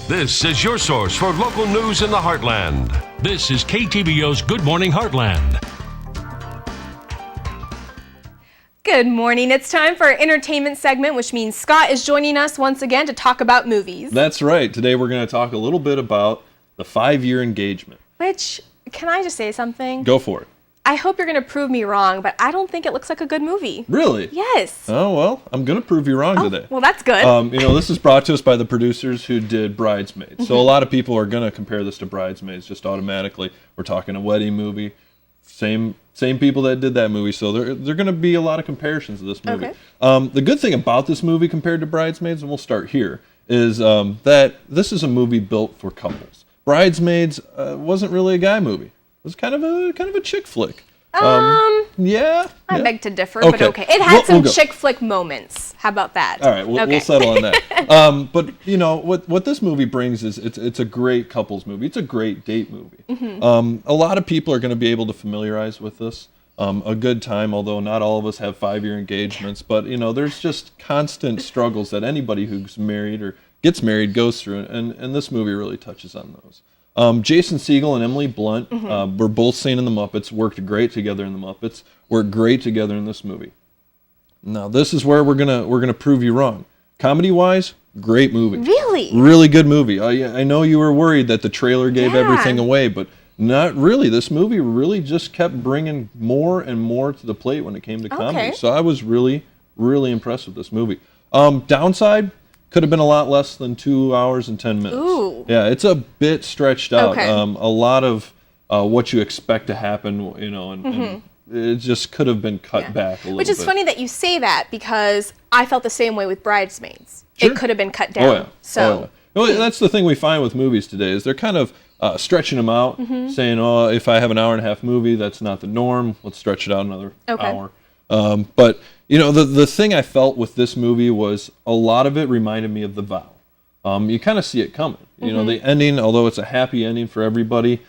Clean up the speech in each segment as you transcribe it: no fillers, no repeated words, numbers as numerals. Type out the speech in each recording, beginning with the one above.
This is your source for local news in the Heartland. This is KTBO's Good Morning Heartland. Good morning. It's time for our entertainment segment, which means Scott is joining us once again to talk about movies. That's right. Today we're going to talk a little bit about the 5-year engagement. Which, can I just say something? Go for it. I hope you're going to prove me wrong, but I don't think it looks like a good movie. Really? Yes. Oh, well, I'm going to prove you wrong today. Well, that's good. This is brought to us by the producers who did Bridesmaids. So a lot of people are going to compare this to Bridesmaids just automatically. We're talking a wedding movie. Same people that did that movie, so there are going to be a lot of comparisons to this movie. Okay. The good thing about this movie compared to Bridesmaids, and we'll start here, is that this is a movie built for couples. Bridesmaids wasn't really a guy movie. It was kind of a chick flick. Yeah. I beg to differ, but okay. It had some chick flick moments. How about that? All right, we'll settle on that. But you know what this movie brings is it's a great couples movie. It's a great date movie. A lot of people are going to be able to familiarize with this. A good time, although not all of us have 5-year engagements. But you know, there's just constant struggles that anybody who's married or gets married goes through, and this movie really touches on those. Jason Segel and Emily Blunt were both seen in the Muppets, worked great together in the Muppets, worked great together in this movie. Now this is where we're gonna prove you wrong. Comedy-wise, great movie. Really? Really good movie. I know you were worried that the trailer gave everything away, but not really. This movie really just kept bringing more and more to the plate when it came to comedy. So I was really, really impressed with this movie. Downside, could have been a lot less than 2 hours and 10 minutes. Ooh. Yeah, it's a bit stretched out. Okay. A lot of what you expect to happen, you know, and it just could have been cut back a little bit. Which is funny that you say that, because I felt the same way with Bridesmaids. Sure. It could have been cut down. Well, that's the thing we find with movies today is they're kind of stretching them out, saying, oh, if I have an hour and a half movie, that's not the norm. Let's stretch it out another hour. But you know, the thing I felt with this movie was a lot of it reminded me of The Vow. You kind of see it coming. You know, the ending, although it's a happy ending for everybody,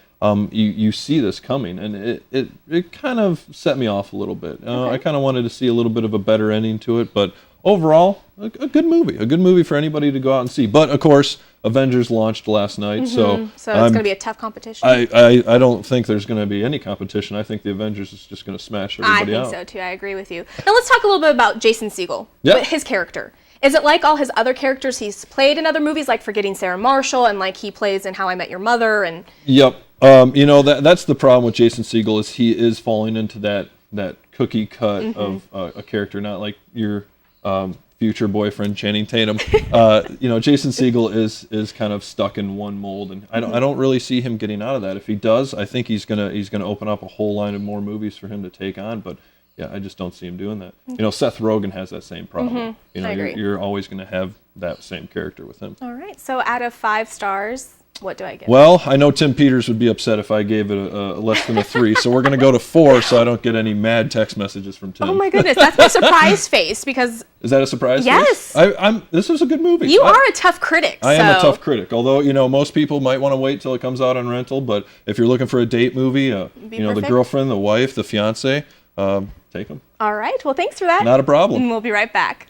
you see this coming, and it kind of set me off a little bit. I kind of wanted to see a little bit of a better ending to it, but overall, a good movie for anybody to go out and see. But of course, Avengers launched last night, so it's going to be a tough competition. I don't think there's going to be any competition. I think the Avengers is just going to smash everybody out. I think so too. I agree with you. Now let's talk a little bit about Jason Segel. Yeah. His character. Is it like all his other characters he's played in other movies, like Forgetting Sarah Marshall, and like he plays in How I Met Your Mother? And Yep. You know, that's the problem with Jason Segel is he is falling into that cookie cut of a character, not like your future boyfriend Channing Tatum. You know, Jason Segel is kind of stuck in one mold, and I don't really see him getting out of that. If he does, I think he's gonna open up a whole line of more movies for him to take on. But yeah, I just don't see him doing that. You know, Seth Rogen has that same problem. You know, I agree. you're always gonna have that same character with him. all right, so out of 5 stars, what do I give? Well, I know Tim Peters would be upset if I gave it a less than a 3, so we're going to go to 4 so I don't get any mad text messages from Tim. Oh my goodness, that's my surprise face, because Is that a surprise? Yes. This is a good movie. you are a tough critic. I am a tough critic, although, you know, most people might want to wait till it comes out on rental, but if you're looking for a date movie, you know, the perfect. girlfriend, the wife, the fiance, take them. All right, well, thanks for that. Not a problem. And we'll be right back.